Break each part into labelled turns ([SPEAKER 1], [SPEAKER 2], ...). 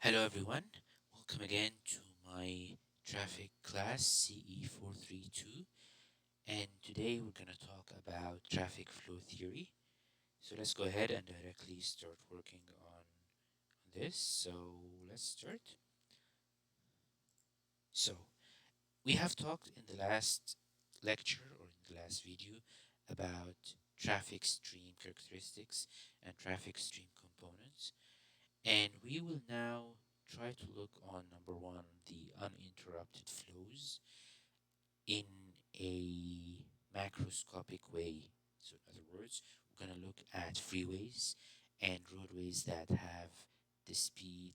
[SPEAKER 1] Hello everyone, welcome again to my traffic class CE432, and today we're going to talk about traffic flow theory. So let's go ahead and directly start working on this. So let's start. So we have talked in the last lecture or in the last video about traffic stream characteristics and traffic stream components. And we will now try to look on number one, the uninterrupted flows in a macroscopic way. So, in other words, we're going to look at freeways and roadways that have the speed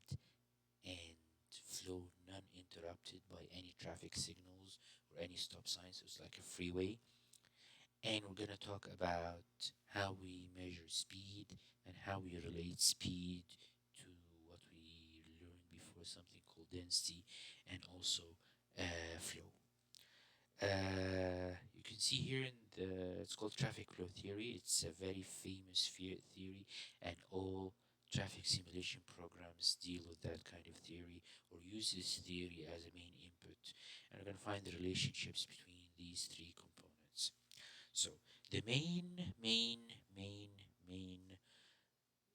[SPEAKER 1] and flow non interrupted by any traffic signals or any stop signs. So, it's like a freeway. And we're going to talk about how we measure speed and how we relate speed to what we learned before, something called density and also flow. You can see here in it's called traffic flow theory. It's a very famous theory, and all traffic simulation programs deal with that kind of theory or use this theory as a main input. And we're going to find the relationships between these three components. So the main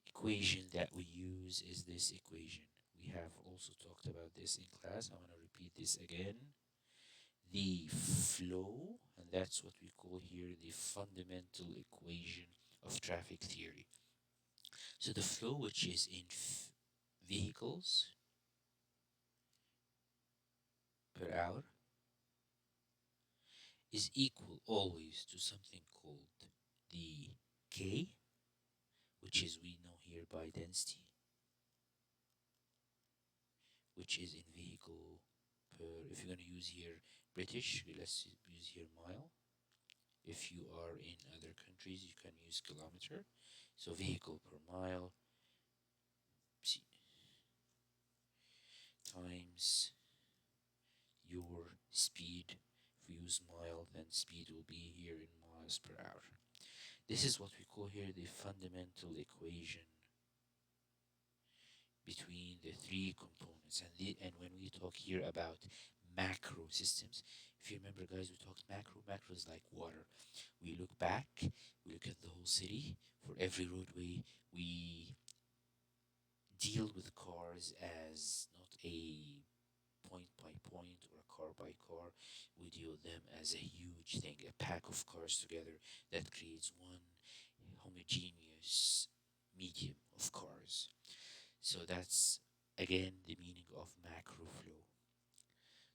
[SPEAKER 1] equation that we use is this equation. We have also talked about this in class. I want to repeat this again. The flow, and that's what we call here the fundamental equation of traffic theory. So the flow, which is in vehicles per hour, is equal always to something called the K, which is we know here by density, which is in vehicle per, if you're going to use here British, let's use here mile. If you are in other countries, you can use kilometer. So vehicle per mile times your speed. If we use mile, then speed will be here in miles per hour. This is what we call here the fundamental equation between the three components. And when we talk here about macro systems, if you remember, guys, we talked macro. Macro is like water. We look back, we look at the whole city. For every roadway, we deal with cars as not a point by point or car by car. We deal with them as a huge thing, a pack of cars together that creates one homogeneous medium of cars. So that's again the meaning of macro flow.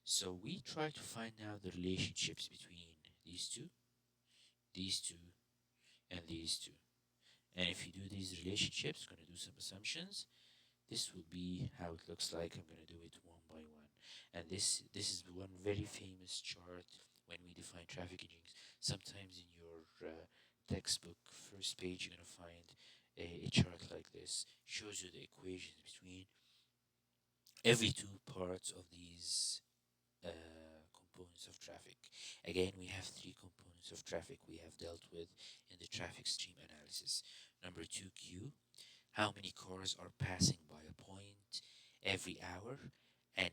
[SPEAKER 1] So we try to find out the relationships between these two, and these two. And if you do these relationships, we're going to do some assumptions. This will be how it looks like. I'm going to do it one by one. And this is one very famous chart when we define traffic engineering. Sometimes in your textbook first page, you're going to find a chart like this. Shows you the equations between every two parts of these components of traffic. Again, we have three components of traffic we have dealt with in the traffic stream analysis. Number two, Q, how many cars are passing by a point every hour. And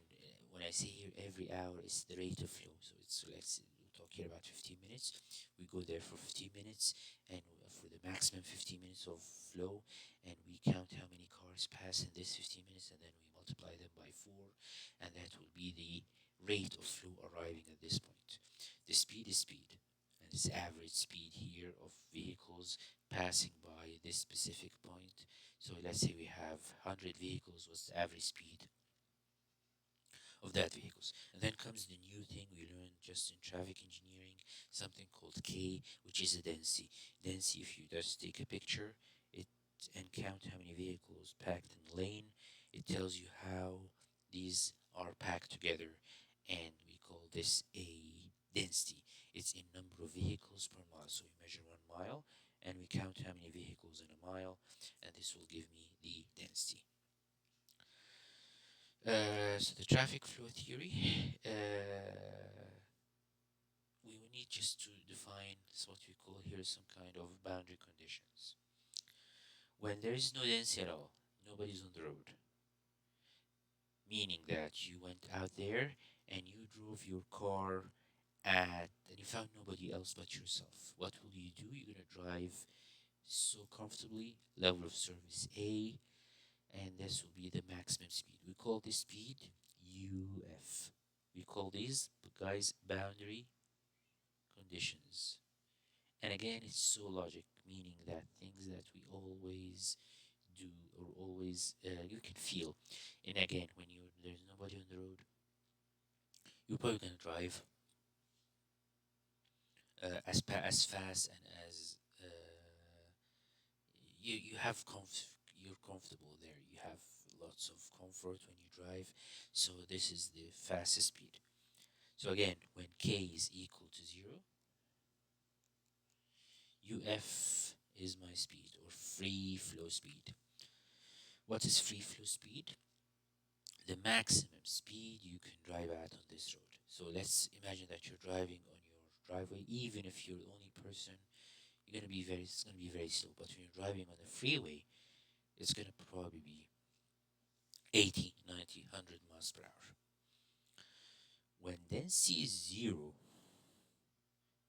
[SPEAKER 1] when I say here every hour, it's the rate of flow. So it's, let's we'll talk here about 15 minutes. We go there for 15 minutes, and for the maximum 15 minutes of flow, and we count how many cars pass in this 15 minutes, and then we multiply them by 4, and that will be the rate of flow arriving at this point. The speed is speed, and it's average speed here of vehicles passing by this specific point. So let's say we have 100 vehicles. What's the average speed of that vehicles? And then comes the new thing we learned just in traffic engineering, something called K, which is a density. Density, if you just take a picture it and count how many vehicles packed in the lane, it tells you how these are packed together, and we call this a density. It's in number of vehicles per mile. So we measure 1 mile and we count how many vehicles in a mile, and this will give me the density. So the traffic flow theory, we will need just to define what we call here some kind of boundary conditions. When there is no density at all, nobody's on the road, meaning that you went out there and you drove your car and you found nobody else but yourself. What will you do? You're gonna drive so comfortably, level of service A, and this will be the maximum speed. We call this speed UF. We call these guys boundary conditions. And again, it's so logic, meaning that things that we always do or always you can feel. And again, when there's nobody on the road, you're probably gonna drive as fast and as you have you're comfortable there. You have lots of comfort when you drive. So this is the fastest speed. So again, when k is equal to 0, UF is my speed or free flow speed. What is free flow speed? The maximum speed you can drive at on this road. So let's imagine that you're driving on your driveway. Even if you're the only person, it's gonna be very slow. But when you're driving on the freeway, it's gonna probably be 80, 90, 100 miles per hour. When density is 0,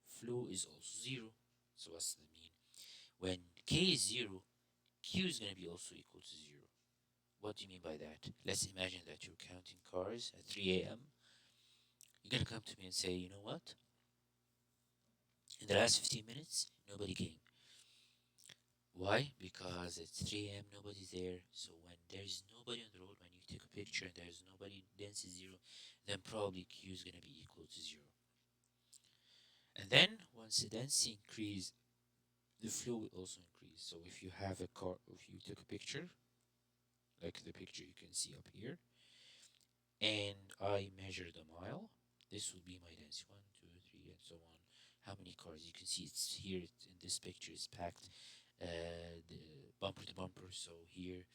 [SPEAKER 1] flow is also 0. So what's that mean? When k is 0, q is going to be also equal to 0. What do you mean by that? Let's imagine that you're counting cars at 3 a.m. You're going to come to me and say, you know what? In the last 15 minutes, nobody came. Why? Because it's 3 a.m., nobody's there. So when there's nobody on the road, when you take a picture and there's nobody, density 0, then probably q is going to be equal to 0. And then once the density increase, the flow will also increase. So if you have a car, if you took a picture, like the picture you can see up here, and I measure the mile, this will be my density. 1, 2, 3, and so on. How many cars? You can see it's here in this picture is packed, the bumper to bumper. So here,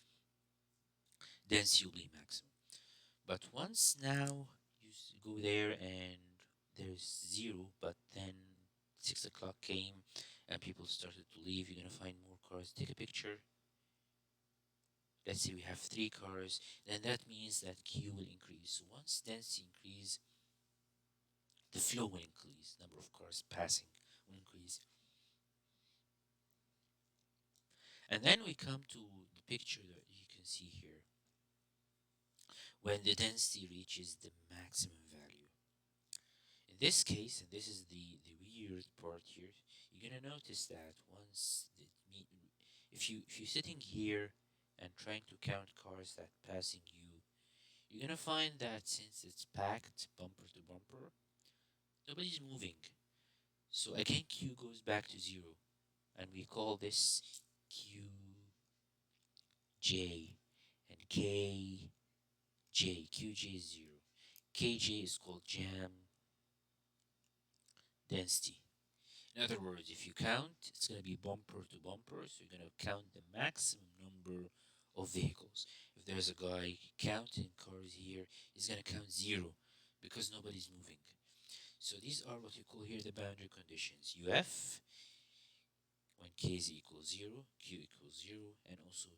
[SPEAKER 1] density will be maximum. But once now you go there and there's 0, but then 6 o'clock came and people started to leave, you're gonna find more cars. Take a picture. Let's say we have 3 cars, then that means that Q will increase. So once density increase, the flow will increase, number of cars passing will increase. And then we come to the picture that you can see here. When the density reaches the maximum value. In this case, and this is the weird part here, you're gonna notice that once if you're sitting here and trying to count cars that passing you, you're gonna find that since it's packed bumper to bumper, nobody's moving. So again, Q goes back to 0, and we call this QJ, and QJ is 0. KJ is called jam density. In other words, if you count, it's going to be bumper to bumper, so you're going to count the maximum number of vehicles. If there's a guy counting cars here, he's going to count 0 because nobody's moving. So these are what you call here the boundary conditions. UF, when k is equals 0, q equals 0, and also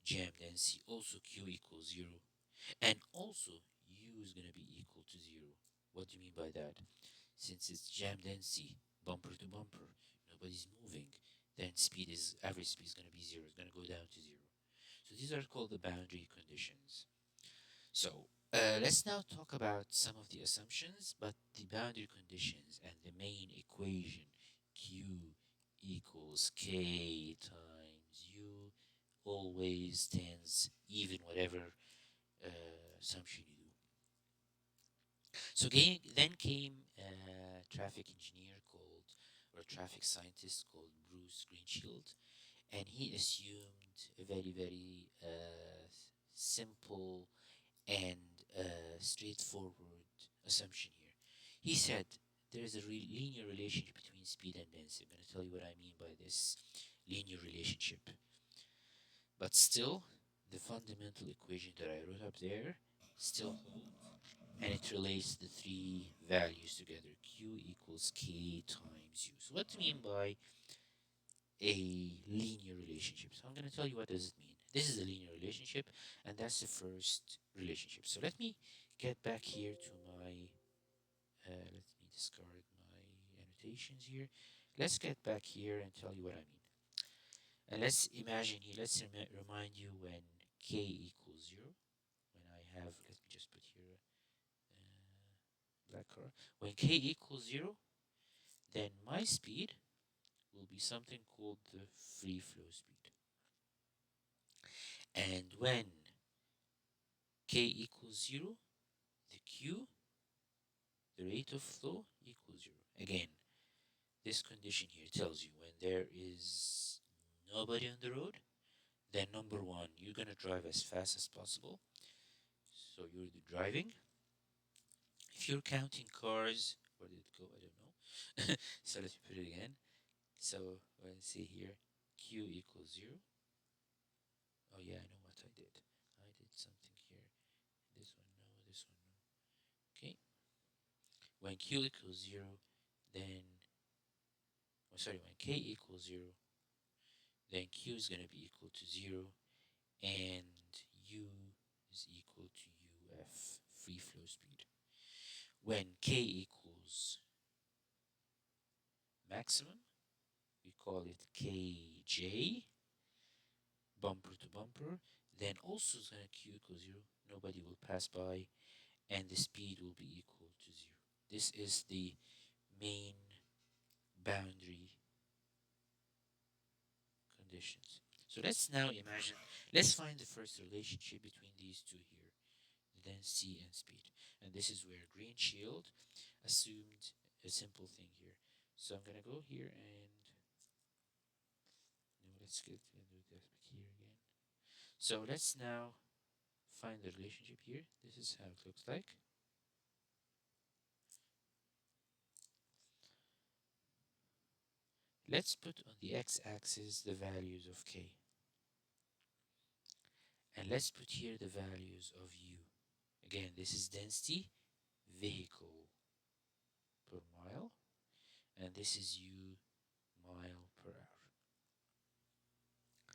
[SPEAKER 1] jam density, also q equals 0, and also u is going to be equal to 0. What do you mean by that? Since it's jam density, bumper to bumper, nobody's moving, then average speed is going to be 0. It's going to go down to 0. So these are called the boundary conditions. So let's now talk about some of the assumptions, but the boundary conditions and the main equation Q equals K times U always stands even whatever assumption you do. So then came a traffic engineer called, or a traffic scientist called Bruce Greenshield, and he assumed a very, very simple and straightforward assumption here. He said there is a linear relationship between speed and density. I'm going to tell you what I mean by this linear relationship. But still, the fundamental equation that I wrote up there still holds, and it relates the 3 values together. Q equals K times U. So what do you mean by a linear relationship? So I'm going to tell you what does it mean. This is a linear relationship, and that's the first relationship. So let me get back here to my, let me discard my annotations here. Let's get back here and tell you what I mean. And let's imagine here, let's remind you when k equals 0, when I have, let me just put here black color. When k equals 0, then my speed will be something called the free flow speed. And when k equals 0, the q, the rate of flow, equals 0. Again, this condition here tells you when there is nobody on the road, then number one, you're going to drive as fast as possible. So you're driving. If you're counting cars, where did it go? I don't know. So let's put it again. So let's see here, q equals 0. Oh yeah, I know what I did. I did something here. This one no, this one no. Okay. When q equals 0, then, oh sorry, when k equals 0, then q is going to be equal to 0, and u is equal to uf, free flow speed. When k equals maximum, we call it kj, bumper to bumper, then also is going to q equals 0, nobody will pass by, and the speed will be equal to 0. This is the main boundary conditions. So let's now imagine, let's find the first relationship between these two here, the density and speed. And this is where Greenshield assumed a simple thing here. So I'm going to go here and, no, let's get do this back here again. So let's now find the relationship here. This is how it looks like. Let's put on the x-axis the values of k. And let's put here the values of u. Again, this is density, vehicle per mile, and this is u, mile per hour.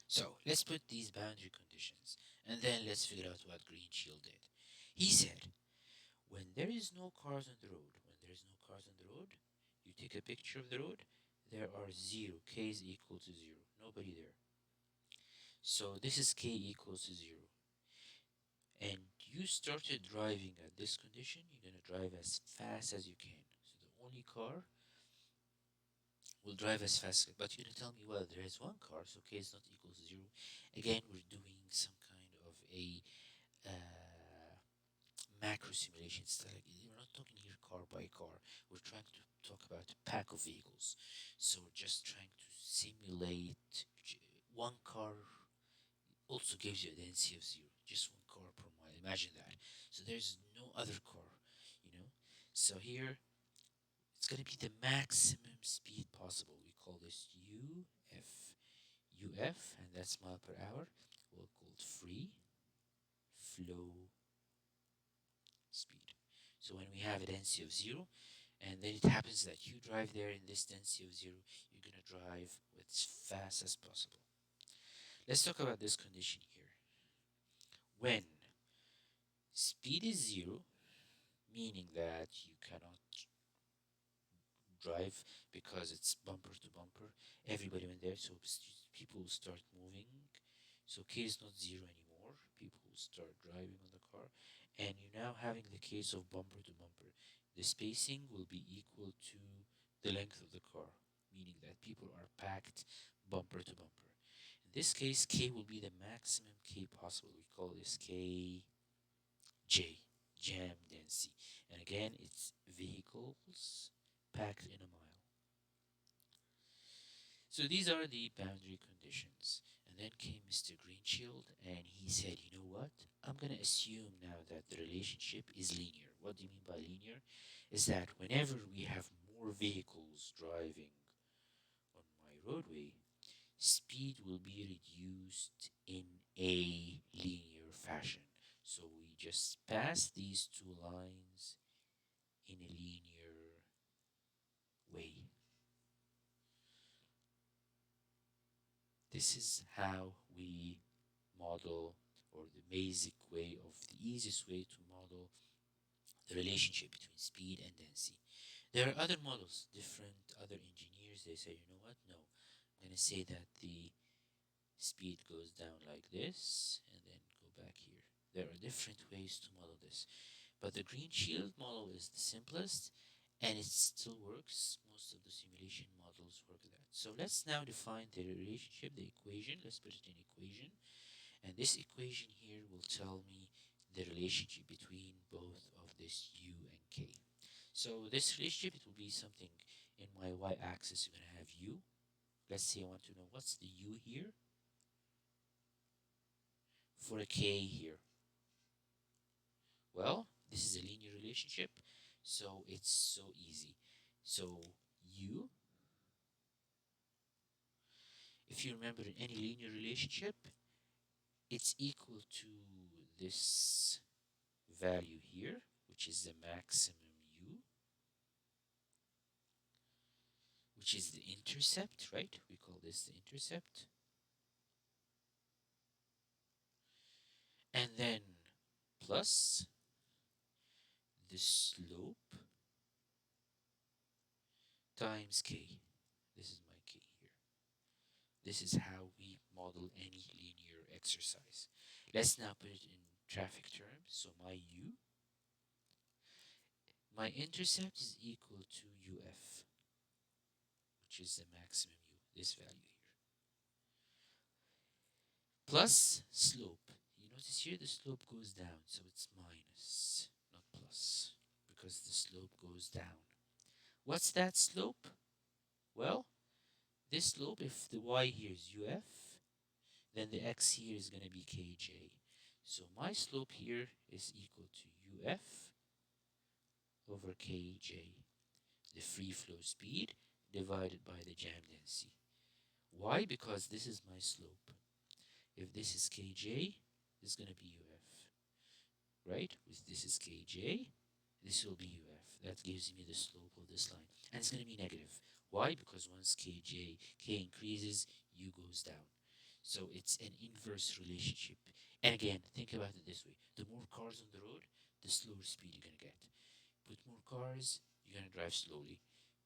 [SPEAKER 1] So let's put these boundary conditions, and then let's figure out what Greenshield did. He said, when there is no cars on the road, you take a picture of the road, there are 0, k is equal to 0, nobody there. So this is k equals to 0. And you started driving at this condition, you're going to drive as fast as you can. So the only car will drive as fast. But you're going to tell me, well, there is one car, so k is not equal to 0. Again, we're doing some kind of a macro simulation style. Like, we're not talking here car by car. We're trying to talk about a pack of vehicles. So we're just trying to simulate one car also gives you a density of 0, just one car per mile. Imagine that. So there's no other car, you know. So here it's going to be the maximum speed possible. We call this UF, and that's mile per hour. We'll call it free flow speed. So when we have a density of 0, and then it happens that you drive there in this density of 0, you're going to drive as fast as possible. Let's talk about this condition here. When speed is 0, meaning that you cannot drive because it's bumper to bumper, everybody went there, so people will start moving. So k is not 0 anymore, people will start driving on the car, and you're now having the case of bumper to bumper. The spacing will be equal to the length of the car, meaning that people are packed bumper to bumper. In this case, k will be the maximum k possible. We call this kj, jam density. And again, it's vehicles packed in a mile. So these are the boundary conditions. And then came Mr. Greenshield and he said, you know what? I'm going to assume now that the relationship is linear. What do you mean by linear? Is that whenever we have more vehicles driving on my roadway, speed will be reduced in a linear fashion. So we just pass these two lines in a linear way. This is how we model, or the basic way of the easiest way to model the relationship between speed and density. There are other models, different other engineers, they say, you know what, no, I'm going to say that the speed goes down like this and then go back here. There are different ways to model this, but the Greenshield model is the simplest and it still works. Most of the simulation models work that. So let's now define the relationship, the equation. Let's put it in equation, and this equation here will tell me the relationship between both of this u and k. So this relationship, it will be something in my y-axis. You're going to have u. Let's say I want to know what's the u here for a k here. Well, this is a linear relationship, so it's so easy. So u, if you remember in any linear relationship, it's equal to this value here, which is the maximum u, which is the intercept, right? We call this the intercept. And then plus the slope times k. This is my k here. This is how we model any linear exercise. Let's now put it in traffic terms. So my intercept is equal to uf, which is the maximum u, this value here, plus slope. You notice here the slope goes down, so it's minus, not plus, because the slope goes down. What's that slope? Well, this slope, if the y here is uf, then the x here is going to be kj. So my slope here is equal to uf over kj, the free flow speed divided by the jam density. Why? Because this is my slope. If this is kj, this is going to be uf, right? If this is kj, this will be uf. That gives me the slope of this line. And it's going to be negative. Why? Because once k increases, u goes down. So it's an inverse relationship. And again, think about it this way. The more cars on the road, the slower speed you're going to get. Put more cars, you're going to drive slowly.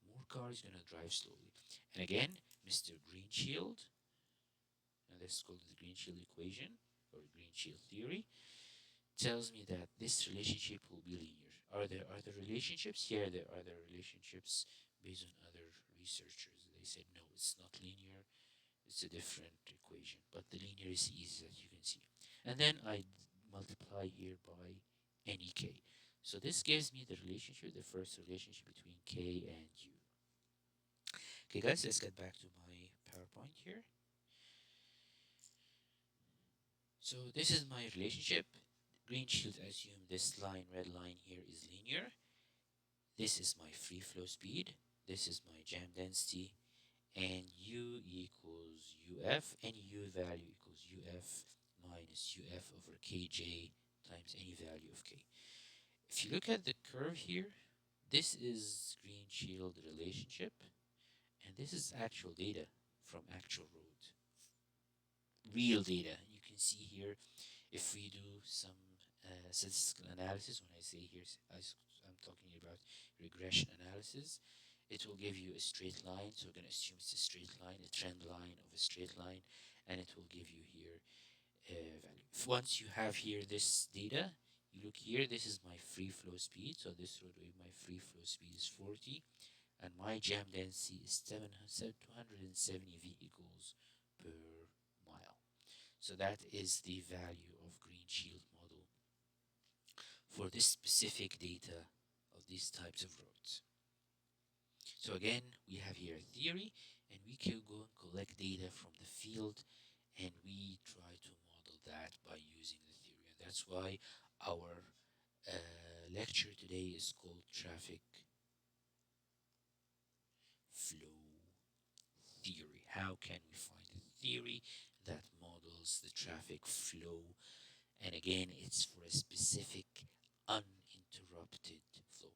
[SPEAKER 1] More cars, you're going to drive slowly. And again, Mr. Greenshield, and let's call it the Greenshield equation or Greenshield theory, tells me that this relationship will be linear. Are there other relationships? Yeah, there are other relationships based on other researchers. They said no, it's not linear. It's a different equation, but the linear is easy, as you can see. And then I multiply here by any k. So this gives me the relationship, the first relationship between k and u. Okay, guys, let's get back to my PowerPoint here. So this is my relationship. Greenshield assume this line, red line here is linear. This is my free flow speed. This is my jam density. And u equals uf. Any u value equals uf minus uf over kj times any value of k. If you look at the curve here, this is Greenshield relationship. And this is actual data from actual road. Real data. You can see here, if we do some statistical analysis, when I say here, I'm talking about regression analysis, it will give you a straight line. So we're going to assume it's a straight line, a trend line of a straight line, and it will give you here a value. Once you have here this data, you look here, this is my free flow speed. So this roadway, my free flow speed is 40, and my jam density is 270 vehicles per mile. So that is the value of Greenshield model for this specific data of these types of roads. So again, we have here a theory, and we can go and collect data from the field, and we try to model that by using the theory. And that's why our lecture today is called Traffic Flow Theory. How can we find a theory that models the traffic flow? And again, it's for a specific uninterrupted flow.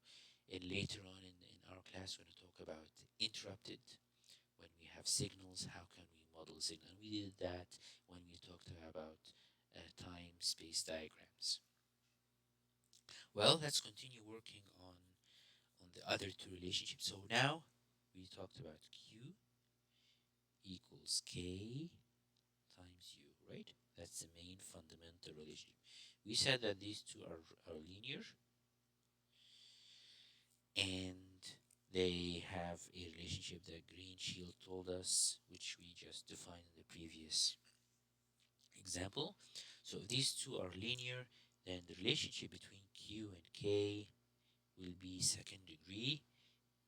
[SPEAKER 1] And later on in our class, we're going to talk about interrupted. When we have signals, how can we model signal? And we did that when we talked about time space diagrams. Well, let's continue working on the other two relationships. So now we talked about Q equals K times U, right? That's the main fundamental relationship. We said that these two are linear and they have a relationship that Greenshield told us, which we just defined in the previous example. So if these two are linear, then the relationship between Q and K will be second degree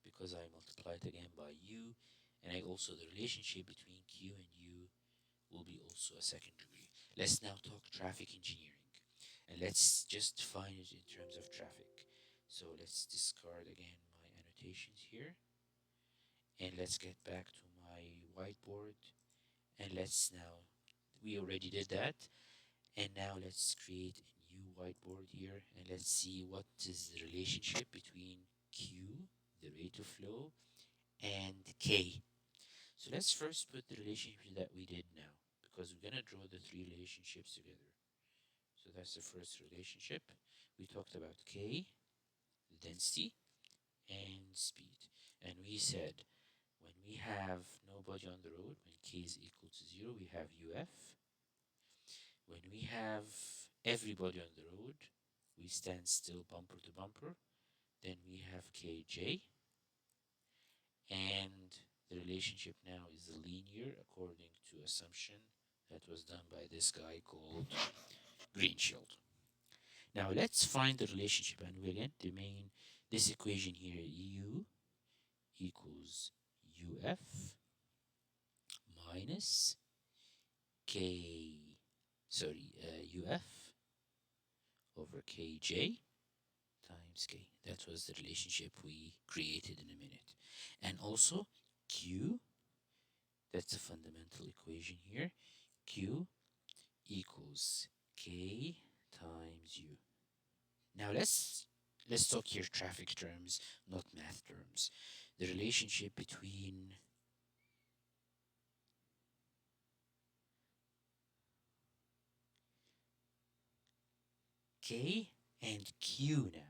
[SPEAKER 1] because I multiplied again by U, and I also the relationship between Q and U will be also a second degree. Let's now talk traffic engineering, and let's just define it in terms of traffic. So let's discard again my annotations here, and let's get back to my whiteboard, and let's now, we already did that, and now let's create a new whiteboard here, and let's see what is the relationship between Q, the rate of flow, and K. So let's first put the relationship that we did now, because we're going to draw the three relationships together. So that's the first relationship. We talked about K, the density, and speed. And we said when we have nobody on the road, when K is equal to 0, we have UF. When we have everybody on the road, we stand still bumper to bumper. Then we have KJ. And the relationship now is linear according to assumption that was done by this guy called Greenshield. Now let's find the relationship, and we again this equation here, U equals UF minus UF over KJ times K. That was the relationship we created in a minute. And also Q, that's a fundamental equation here. Q equals K times U. Now let's talk here traffic terms, not math terms. The relationship between K and Q now.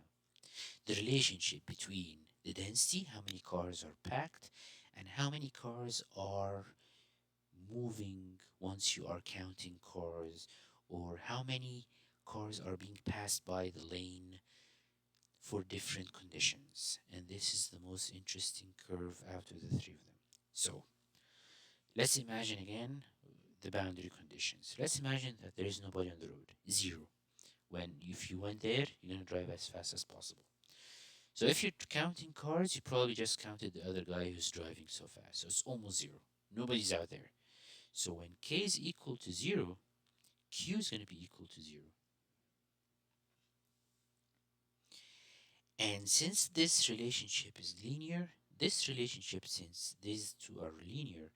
[SPEAKER 1] The relationship between the density, how many cars are packed, and how many cars are moving once you are counting cars, or how many cars are being passed by the lane for different conditions. And this is the most interesting curve out of the three of them. So let's imagine again the boundary conditions. Let's imagine that there is nobody on the road, 0. When if you went there, you're going to drive as fast as possible. So if you're counting cars, you probably just counted the other guy who's driving so fast. So it's almost 0. Nobody's out there. So when K is equal to 0, Q is going to be equal to 0. And since this relationship is linear, since these two are linear,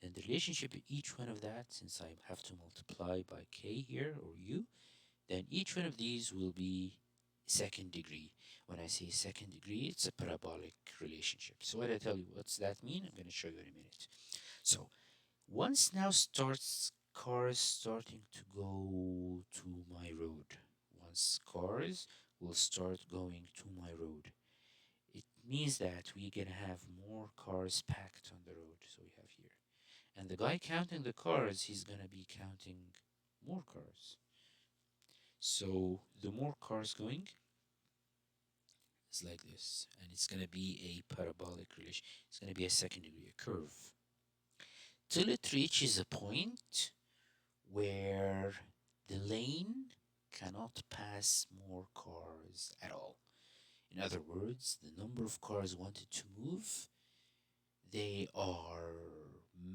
[SPEAKER 1] then the relationship in each one of that, since I have to multiply by K here, or U, then each one of these will be second degree. When I say second degree, it's a parabolic relationship. So what I tell you, what's that mean? I'm going to show you in a minute. So once now starts cars starting to go to my road. Once cars will start going to my road, it means that we're gonna have more cars packed on the road. So we have here, and the guy counting the cars, he's gonna be counting more cars. So the more cars going is like this, and it's gonna be a parabolic relation. It's gonna be a second degree, a curve, till it reaches a point where the lane cannot pass more cars at all. In other words, the number of cars wanted to move, they are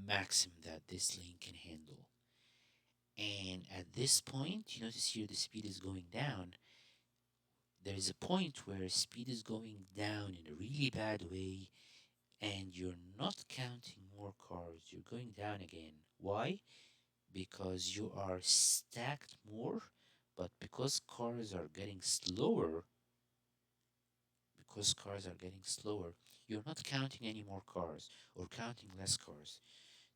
[SPEAKER 1] maximum that this lane can handle. And at this point, you notice here the speed is going down. There is a point where speed is going down in a really bad way, and you're not counting more cars, you're going down again. Why? Because you are stacked more, but because cars are getting slower, you're not counting any more cars or counting less cars.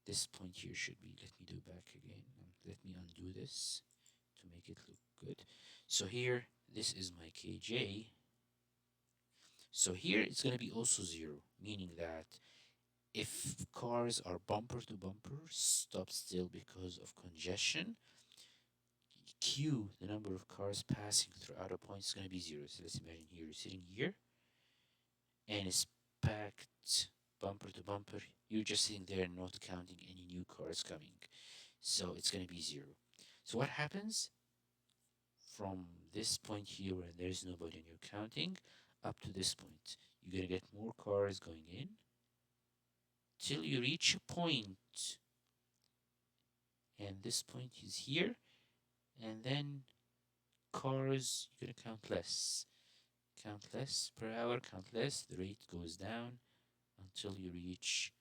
[SPEAKER 1] This point here should be, let me do back again. Let me undo this to make it look good. So here, this is my kj. So here it's going to be also 0, meaning that if cars are bumper to bumper, stop still because of congestion, Q, the number of cars passing throughout a point, is going to be 0. So let's imagine here, you're sitting here, and it's packed bumper to bumper. You're just sitting there and not counting any new cars coming. So it's going to be 0. So what happens from this point here where there's nobody and you're counting up to this point? You're going to get more cars going in till you reach a point, and this point is here, and then cars, you're going to count less per hour, count less, the rate goes down until you reach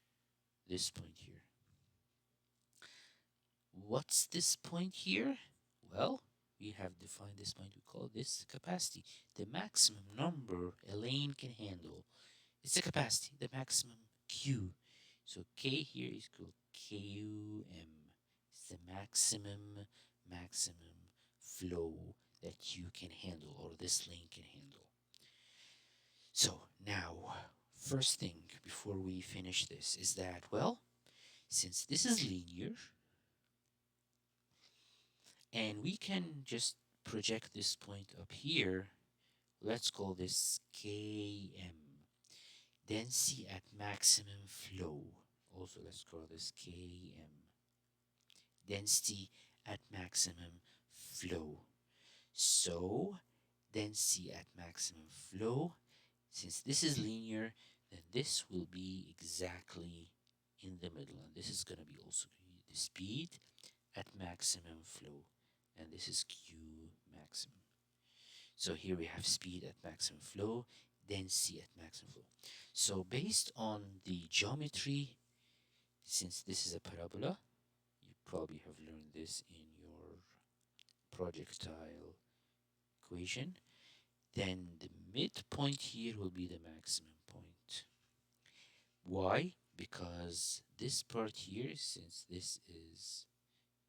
[SPEAKER 1] this point here. What's this point here? Well, we have defined this point. We call this capacity, the maximum number a lane can handle. It's the capacity, the maximum Q. So K here is called QM. It's the maximum flow that you can handle, or this lane can handle. So now, first thing before we finish this is that, well, since this is linear, and we can just project this point up here, let's call this Km, density at maximum flow. Also, let's call this Km, density at maximum flow. So, density at maximum flow, since this is linear, then this will be exactly in the middle, and this is going to be also the speed at maximum flow, and this is Q maximum. So here we have speed at maximum flow, density at maximum flow. So based on the geometry, since this is a parabola, you probably have learned this in your projectile equation, then the midpoint here will be the maximum point. Why? Because this part here, since this is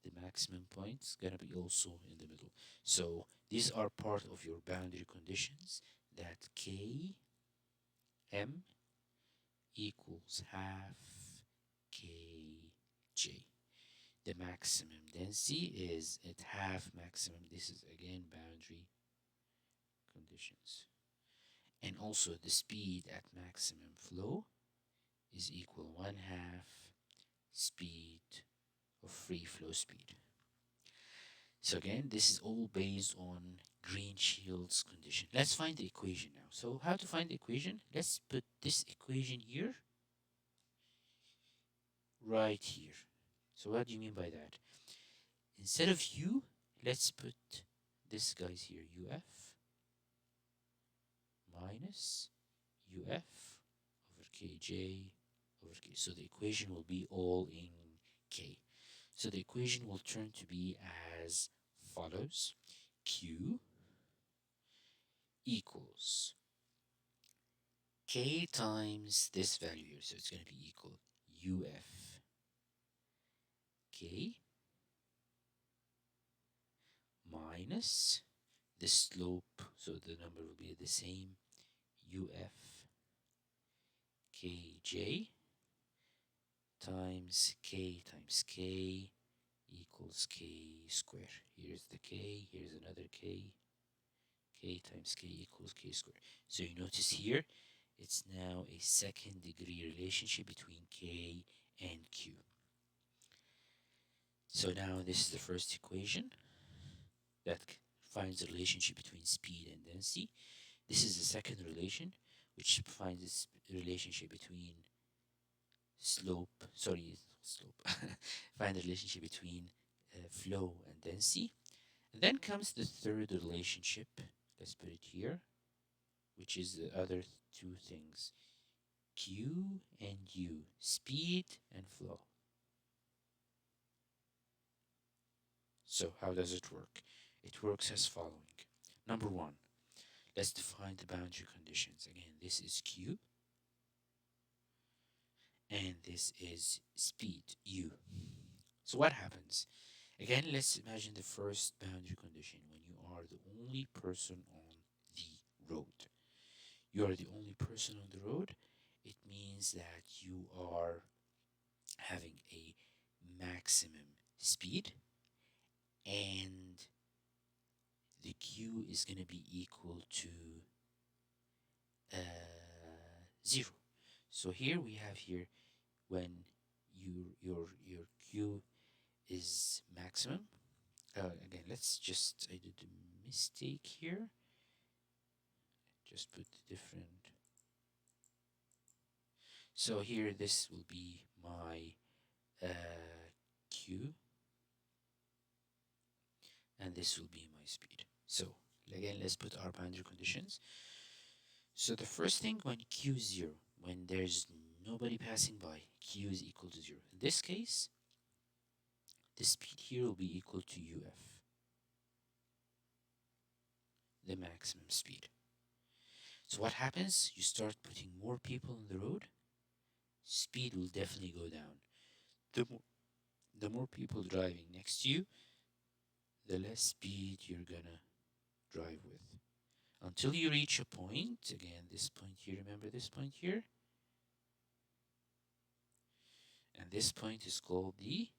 [SPEAKER 1] the maximum point, is going to be also in the middle. So these are part of your boundary conditions, that Km equals half Kj. The maximum density is at half maximum. This is again boundary conditions. And also the speed at maximum flow is equal 1/2 speed of free flow speed. So again, this is all based on Greenshield's condition. Let's find the equation now. So how to find the equation? Let's put this equation here, right here. So what do you mean by that? Instead of U, let's put this guys here, UF minus UF over Kj over K. So the equation will be all in K. So the equation will turn to be as follows. Q equals K times this value here. So it's going to be equal UF K minus the slope. So the number will be the same, UF Kj times K equals K square. Here's the K, here's another K. K times K equals K square. So you notice here, it's now a second degree relationship between K and Q. So now this is the first equation that finds the relationship between speed and density. This is the second relation, which finds this relationship between find the relationship between flow and density. And then comes the third relationship. Let's put it here, which is the other two things, Q and U, speed and flow. So how does it work? It works as following. Number one, let's define the boundary conditions. Again, this is Q, and this is speed, U. So what happens? Again, let's imagine the first boundary condition when you are the only person on the road. You are the only person on the road. It means that you are having a maximum speed, and the q is going to be equal to 0. So here we have here when your q is maximum. Again, let's just, I did a mistake here. Just put different. So here this will be my q, and this will be my speed. So again, let's put our boundary conditions. So the first thing, when q is 0, when there's nobody passing by, q is equal to 0. In this case, the speed here will be equal to uf, the maximum speed. So what happens? You start putting more people on the road, speed will definitely go down. The more people driving next to you, the less speed you're gonna drive with. Until you reach a point, again, this point here, remember this point here? And this point is called the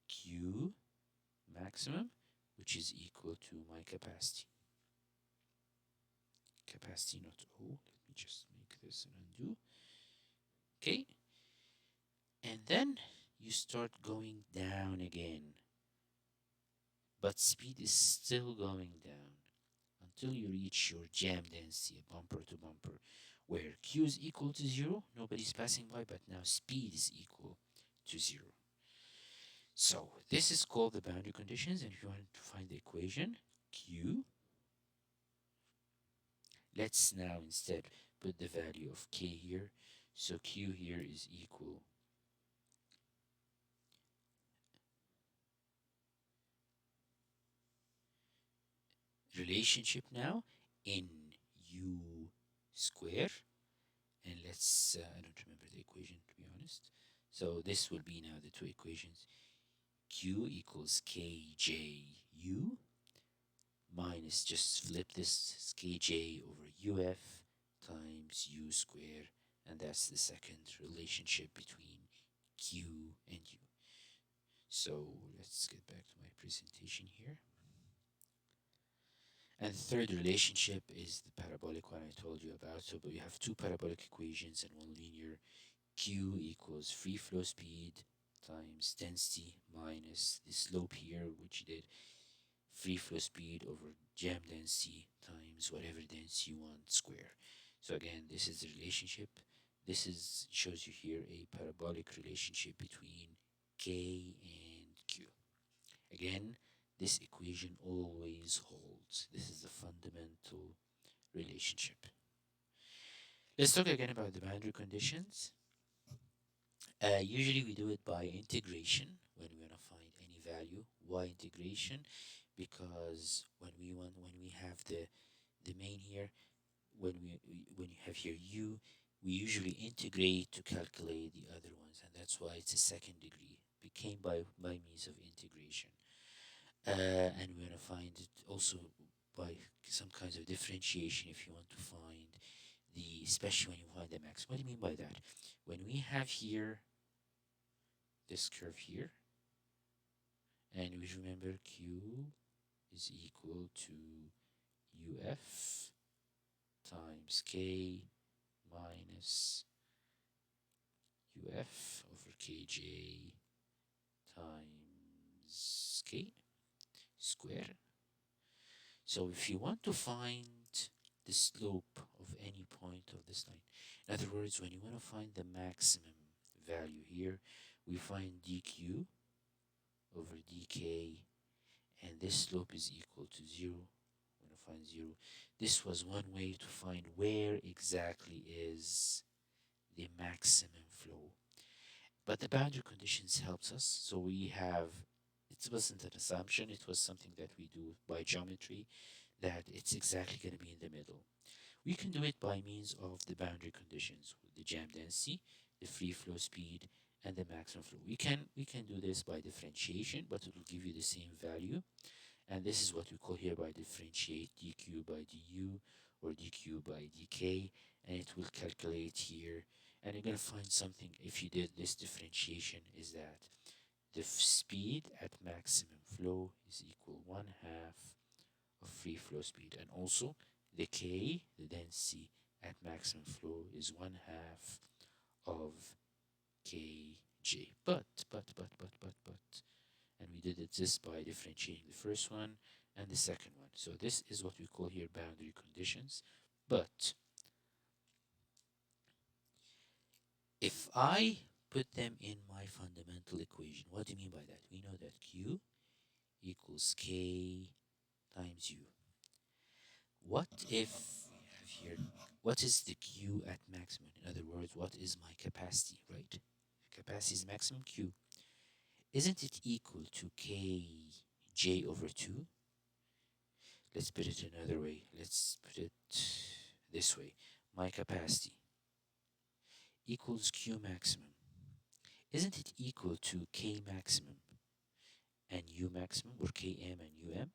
[SPEAKER 1] Q maximum, which is equal to my capacity. Capacity, not O. Let me just make this an undo. Okay. And then you start going down again. But speed is still going down until you reach your jam density, bumper to bumper, where Q is equal to 0, nobody's passing by, but now speed is equal to 0. So this is called the boundary conditions, and if you want to find the equation, Q, let's now instead put the value of K here. So Q here is equal relationship now in U square. And let's, I don't remember the equation to be honest. So this will be now the two equations. Q equals KJU minus, just flip this, KJ over UF times U square. And that's the second relationship between Q and U. So let's get back to my presentation here. And the third relationship is the parabolic one I told you about. So we have two parabolic equations and one linear. Q equals free flow speed times density minus the slope here, which did free flow speed over jam density times whatever density you want square. So again, this is the relationship. This is shows you here a parabolic relationship between K and Q. Again, this equation always holds. This is the fundamental relationship. Let's talk again about the boundary conditions. Usually we do it by integration when we want to find any value. Why integration? Because when we have the main here, when you have here u, we usually integrate to calculate the other ones, and that's why it's a second degree. It became by means of integration. And we're going to find it also by some kinds of differentiation if you want to find the, especially when you find the max. What do you mean by that? When we have here this curve here, and we remember Q is equal to UF times K minus UF over KJ times K square. So if you want to find the slope of any point of this line, in other words, when you want to find the maximum value here, we find dq over dk, and this slope is equal to 0. We're going to find 0. This was one way to find where exactly is the maximum flow. But the boundary conditions helps us. So we have, it wasn't an assumption, it was something that we do by geometry, that it's exactly going to be in the middle. We can do it by means of the boundary conditions, the jam density, the free flow speed, and the maximum flow. We can do this by differentiation, but it will give you the same value. And this is what we call here by differentiate dq by du or dq by dk, and it will calculate here. And you're going to find something if you did this differentiation is that the speed at maximum flow is equal 1/2 of free flow speed, and also the k, the density at maximum flow, is 1/2 of kj. But, and we did it just by differentiating the first one and the second one. So this is what we call here boundary conditions. But if I put them in my fundamental equation, what do you mean by that? We know that Q equals K times U. What if we have here, what is the Q at maximum? In other words, what is my capacity, right? Capacity is maximum Q. Isn't it equal to Kj over 2? Let's put it another way. Let's put it this way. My capacity equals Q maximum. Isn't it equal to K maximum and U maximum, or Km and UM?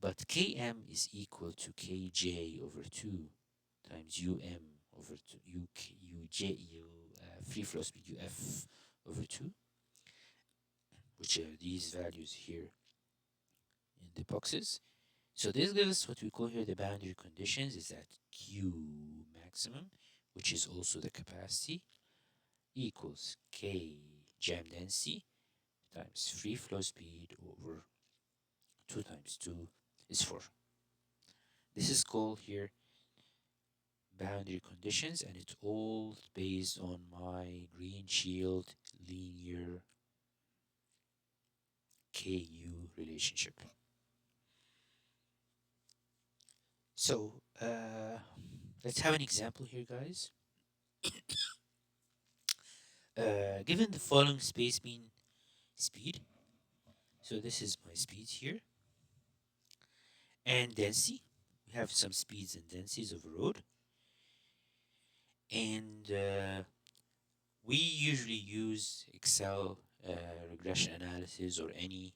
[SPEAKER 1] But Km is equal to Kj over 2 times UM over 2, free flow speed UF over 2, which are these values here in the boxes. So this gives us what we call here the boundary conditions, is that Q maximum, which is also the capacity, equals K jam density times free flow speed over 2 times 2 is 4. This is called here boundary conditions, and it's all based on my Greenshield linear KU relationship. So let's have an example here, guys. Given the following space mean speed, so this is my speed here, and density. We have some speeds and densities of a road, and we usually use Excel regression analysis or any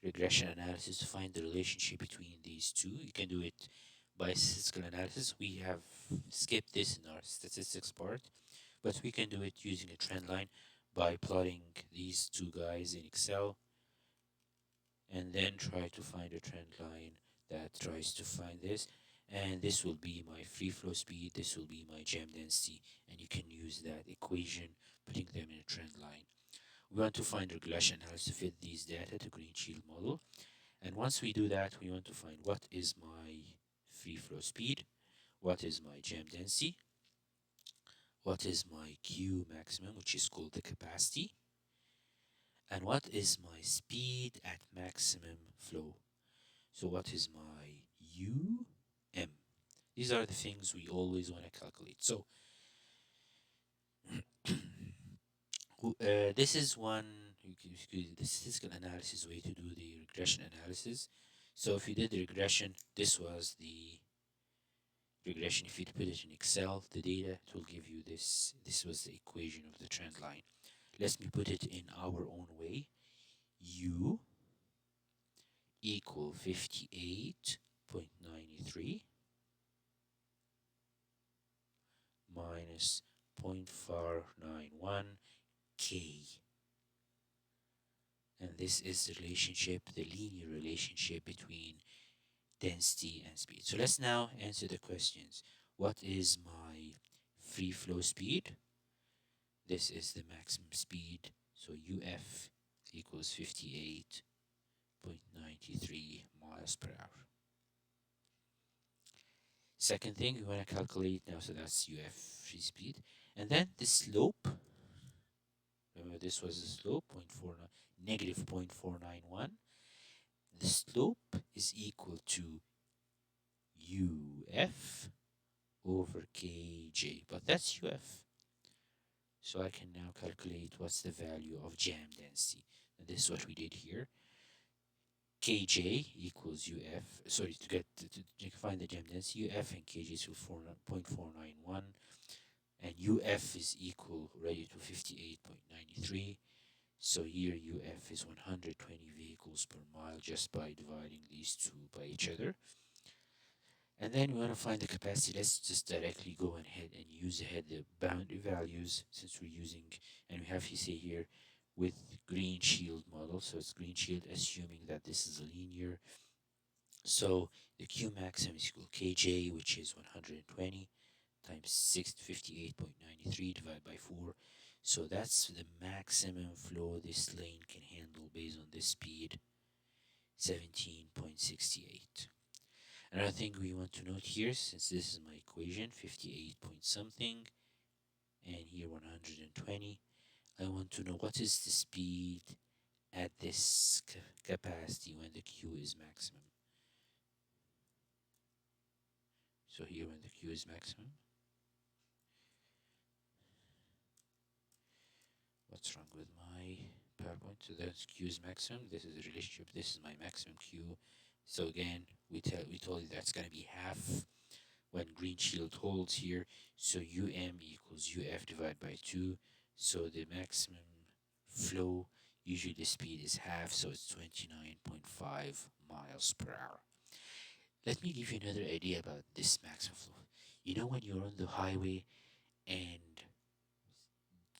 [SPEAKER 1] regression analysis to find the relationship between these two. You can do it by statistical analysis. We have skipped this in our statistics part, but we can do it using a trend line by plotting these two guys in Excel and then try to find a trend line that tries to find this. And this will be my free flow speed, this will be my jam density, and you can use that equation, putting them in a trend line. We want to find regression analysis to fit these data to Greenshield model. And once we do that, we want to find what is my free flow speed, what is my jam density, what is my Q maximum, which is called the capacity, and what is my speed at maximum flow. So what is my UM? These are the things we always want to calculate. So this is one, the statistical analysis way to do the regression analysis. So if you did the regression, this was the regression. If you put it in Excel, the data, it will give you this. This was the equation of the trend line. Let me put it in our own way. U equal 58.93 minus 0.491 K. And this is the relationship, the linear relationship between density and speed. So let's now answer the questions. What is my free flow speed? This is the maximum speed. So UF equals 58.93 miles per hour. Second thing we want to calculate now, so that's UF free speed. And then the slope. Remember, this was the slope, negative 0.491. The slope is equal to UF over KJ, but that's UF. So I can now calculate what's the value of jam density. And this is what we did here. KJ equals UF. Sorry, to find the jam density, UF and KJ is 0.491 and UF is equal already to 58.93. So here UF is 120 vehicles per mile just by dividing these two by each other. And then we want to find the capacity. Let's just directly go ahead and use ahead the boundary values since we're using, and we have to say here with Greenshield model. So it's Greenshield assuming that this is a linear. So the Q maximum is equal to KJ, which is 120 times 658.93 divided by 4. So that's the maximum flow this lane can handle based on this speed, 17.68. Another thing we want to note here, since this is my equation, 58 point something, and here 120, I want to know what is the speed at this capacity when the Q is maximum. So here when the Q is maximum, what's wrong with my PowerPoint? So that's Q is maximum. This is the relationship. This is my maximum Q. So again, we told you that's gonna be half when Greenshield holds here. So UM equals UF divided by 2. So the maximum flow, usually the speed is half, so it's 29.5 miles per hour. Let me give you another idea about this maximum flow. You know when you're on the highway and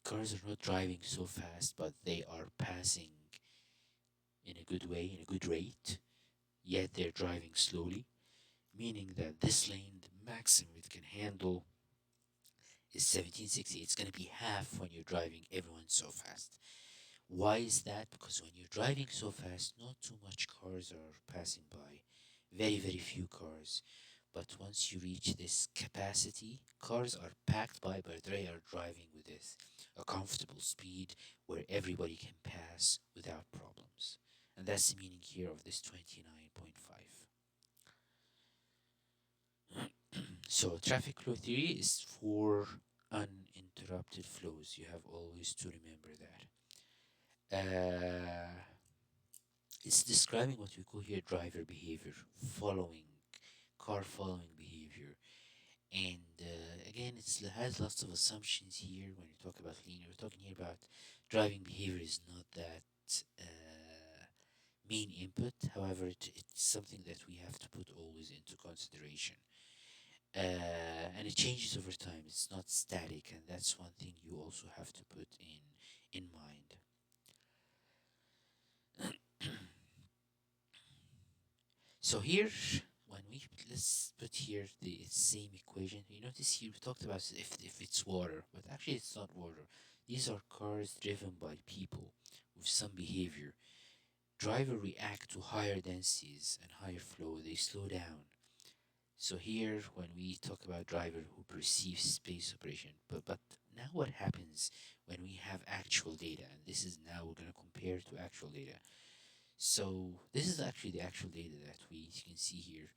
[SPEAKER 1] cars are not driving so fast, but they are passing in a good way, in a good rate, yet they're driving slowly, meaning that this lane, the maximum it can handle is 1760. It's going to be half when you're driving everyone so fast. Why is that? Because when you're driving so fast, not too much cars are passing by, very, very few cars. But once you reach this capacity, cars are packed by, but they are driving with this a comfortable speed where everybody can pass without problems. And that's the meaning here of this 29.5. So traffic flow theory is for uninterrupted flows. You have always to remember that. It's describing what we call here driver behavior, following, car following behavior. And again, it has lots of assumptions here when you talk about linear. We're talking here about driving behavior is not that main input. However, it's something that we have to put always into consideration. And it changes over time. It's not static, and that's one thing you also have to put in mind. So here, when we let's put here the same equation. You notice here we talked about if it's water, but actually it's not water. These are cars driven by people with some behavior. Driver react to higher densities and higher flow. They slow down. So here, when we talk about driver who perceives space operation, but now what happens when we have actual data? And this is now we're going to compare to actual data. So this is actually the actual data that we can see here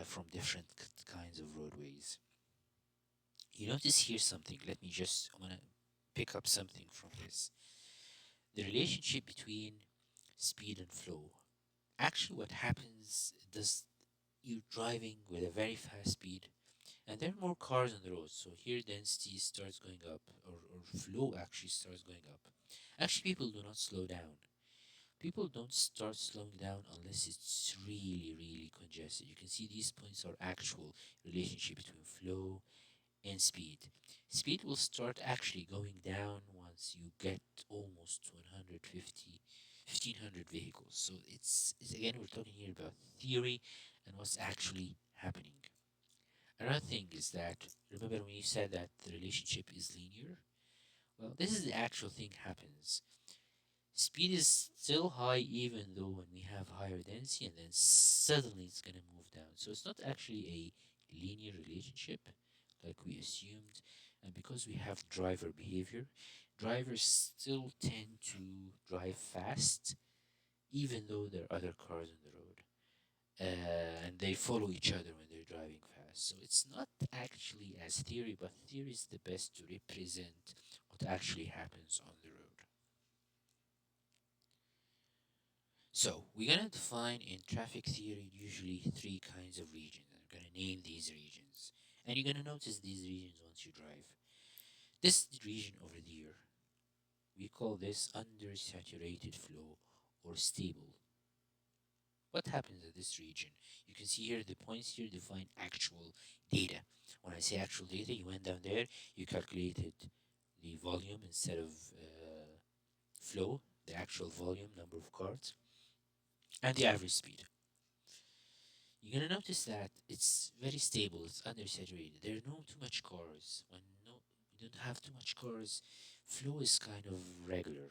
[SPEAKER 1] from different kinds of roadways. You notice here something. I want to pick up something from this. The relationship between speed and flow. Actually, what happens does you're driving with a very fast speed and there are more cars on the road. So here density starts going up or flow actually starts going up. Actually, people do not slow down. People don't start slowing down unless it's really, really congested. You can see these points are actual relationship between flow and speed. Speed will start actually going down once you get almost to 150, 1500 vehicles. So it's again, we're talking here about theory and what's actually happening. Another thing is that, remember when you said that the relationship is linear? Well, this is the actual thing happens. Speed is still high even though when we have higher density and then suddenly it's going to move down. So it's not actually a linear relationship like we assumed. And because we have driver behavior, drivers still tend to drive fast even though there are other cars on the road. And they follow each other when they're driving fast. So it's not actually as theory, but theory is the best to represent what actually happens on the road. So we're gonna define in traffic theory usually three kinds of regions. I'm gonna name these regions, and you're gonna notice these regions once you drive. This region over there, we call this undersaturated flow or stable. What happens at this region? You can see here the points here define actual data. When I say actual data, you went down there, you calculated the volume instead of flow, the actual volume, number of cars, and the average speed. You're gonna notice that it's very stable, it's undersaturated. There are no too much cars. When you don't have too much cars, flow is kind of regular.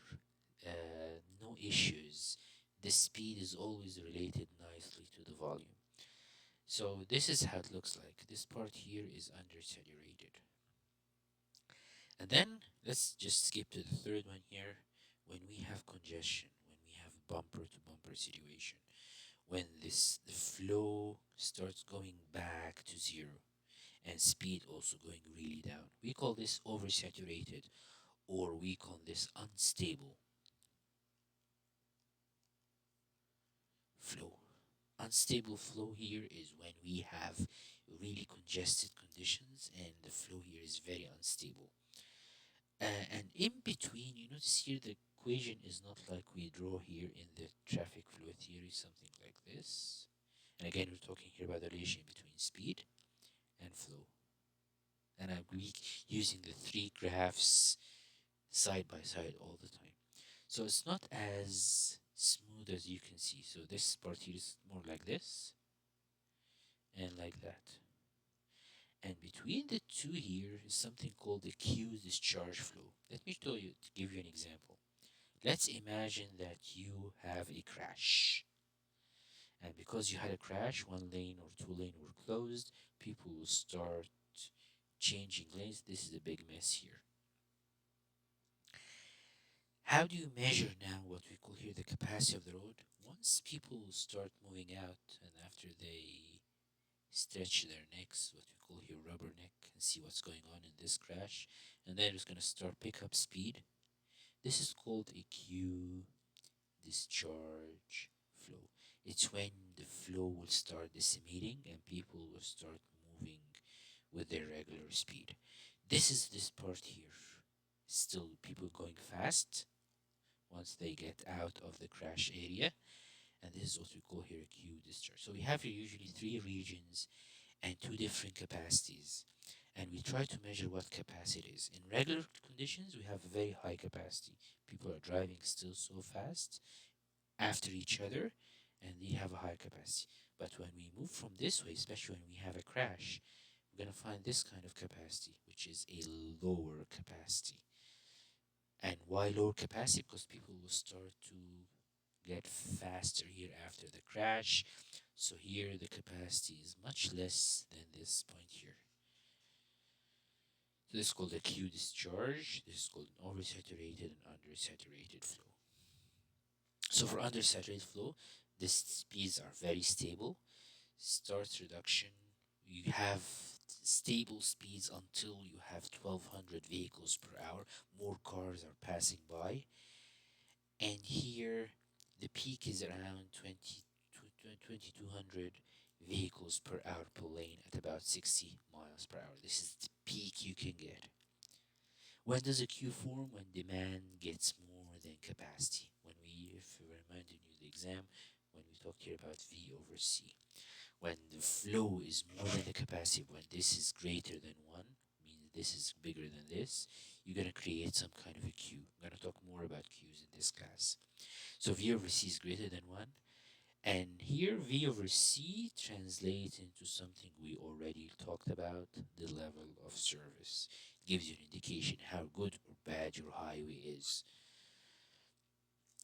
[SPEAKER 1] No issues. The speed is always related nicely to the volume. So this is how it looks like. This part here is undersaturated. And then let's just skip to the third one here. When we have congestion, when we have bumper to bumper situation, when the flow starts going back to zero and speed also going really down, we call this oversaturated, or we call this unstable flow. Unstable flow here is when we have really congested conditions and the flow here is very unstable. And in between, you notice here the equation is not like we draw here in the traffic flow theory, something like this. And again, we're talking here about the relation between speed and flow. And I'm using the three graphs side by side all the time. So it's not as smooth as you can see. So this part here is more like this and like that. And between the two here is something called the Q discharge flow. Let me give you an example. Let's imagine that you have a crash. And because you had a crash, one lane or two lane were closed, people will start changing lanes. This is a big mess here. How do you measure now what we call here the capacity of the road? Once people start moving out and after they stretch their necks, what we call here rubber neck, and see what's going on in this crash, and then it's going to start pick up speed. This is called a Q discharge flow. It's when the flow will start decimating and people will start moving with their regular speed. This is this part here. Still people going fast once they get out of the crash area. And this is what we call here a Q discharge. So we have here usually three regions and two different capacities. And we try to measure what capacity is. In regular conditions, we have very high capacity. People are driving still so fast after each other, and they have a high capacity. But when we move from this way, especially when we have a crash, we're going to find this kind of capacity, which is a lower capacity. And why lower capacity? Because people will start to get faster here after the crash. So here the capacity is much less than this point here. So this is called a Q discharge. This is called an oversaturated and undersaturated flow. So for undersaturated flow, the speeds are very stable. Starts reduction. You have stable speeds until you have 1200 vehicles per hour. More cars are passing by. And here the peak is around 2200 vehicles per hour per lane at about 60 miles per hour. This is the peak you can get. When does a queue form? When demand gets more than capacity. If we reminded you the exam, when we talked here about V over C. When the flow is more than the capacity, when this is greater than 1, means this is bigger than this, you're going to create some kind of a queue. I'm going to talk more about queues in this class. So V over C is greater than 1. And here V over C translates into something we already talked about, the level of service. It gives you an indication how good or bad your highway is.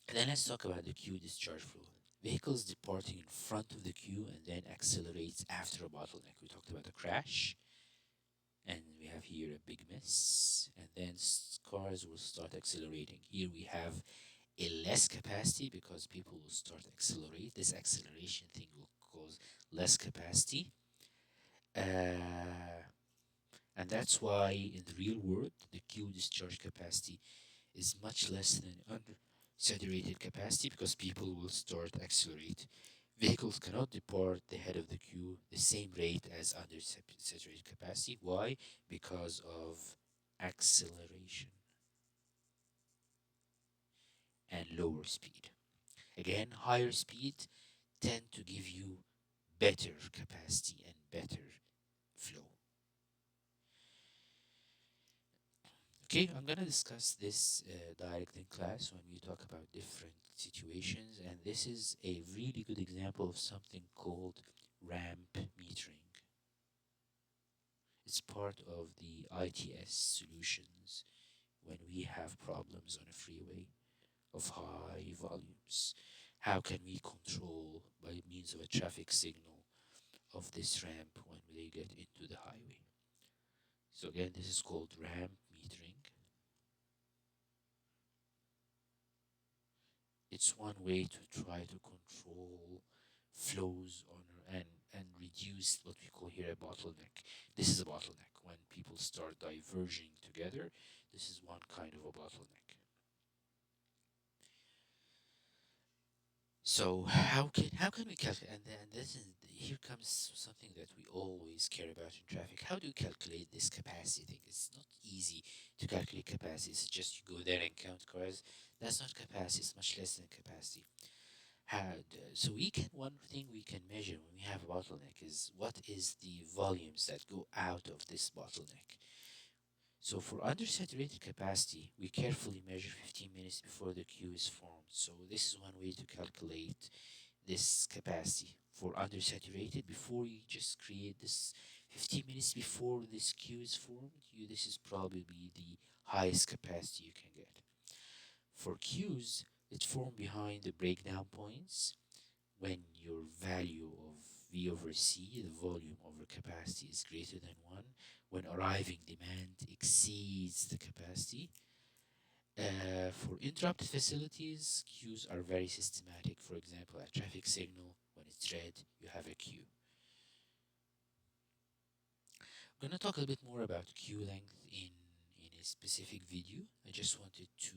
[SPEAKER 1] And then let's talk about the queue discharge flow. Vehicles departing in front of the queue and then accelerates after a bottleneck. We talked about a crash, and we have here a big mess, and then cars will start accelerating. Here we have a less capacity because people will start accelerate. This acceleration thing will cause less capacity. And that's why in the real world, the queue discharge capacity is much less than undersaturated capacity because people will start accelerate. Vehicles cannot depart the head of the queue the same rate as undersaturated capacity. Why? Because of acceleration and lower speed. Again, higher speed tend to give you better capacity and better flow. Okay, I'm gonna discuss this direct in class when we talk about different situations, and this is a really good example of something called ramp metering. It's part of the ITS solutions when we have problems on a freeway of high volumes. How can we control by means of a traffic signal of this ramp when they get into the highway? So again, this is called ramp metering. It's one way to try to control flows on and reduce what we call here a bottleneck. This is a bottleneck when people start diverging together. This is one kind of a bottleneck. So how can we calculate? And then this is here comes something that we always care about in traffic. How do you calculate this capacity thing? It's not easy to calculate capacity. It's just you go there and count cars. That's not capacity. It's much less than capacity. So we can one thing we can measure when we have a bottleneck is what is the volumes that go out of this bottleneck. So for undersaturated capacity, we carefully measure 15 minutes before the queue is formed. So this is one way to calculate this capacity for undersaturated. Before you just create this 15 minutes before this queue is formed, this is probably the highest capacity you can get. For queues, it's formed behind the breakdown points when your value of V over C, the volume over capacity, is greater than 1, when arriving demand exceeds the capacity. For interrupted facilities, queues are very systematic. For example, a traffic signal, when it's red, you have a queue. I'm going to talk a little bit more about queue length in a specific video. I just wanted to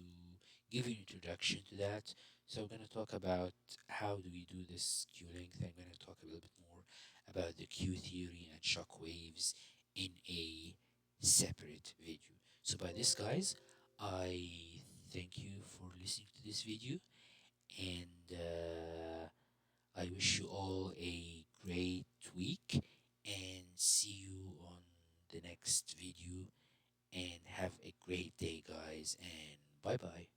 [SPEAKER 1] give you an introduction to that. So I'm going to talk about how do we do this queue length. I'm going to talk a little bit more about the queue theory and shock waves in a separate video. So by this, guys, I thank you for listening to this video, and I wish you all a great week and see you on the next video, and have a great day, guys, and bye bye.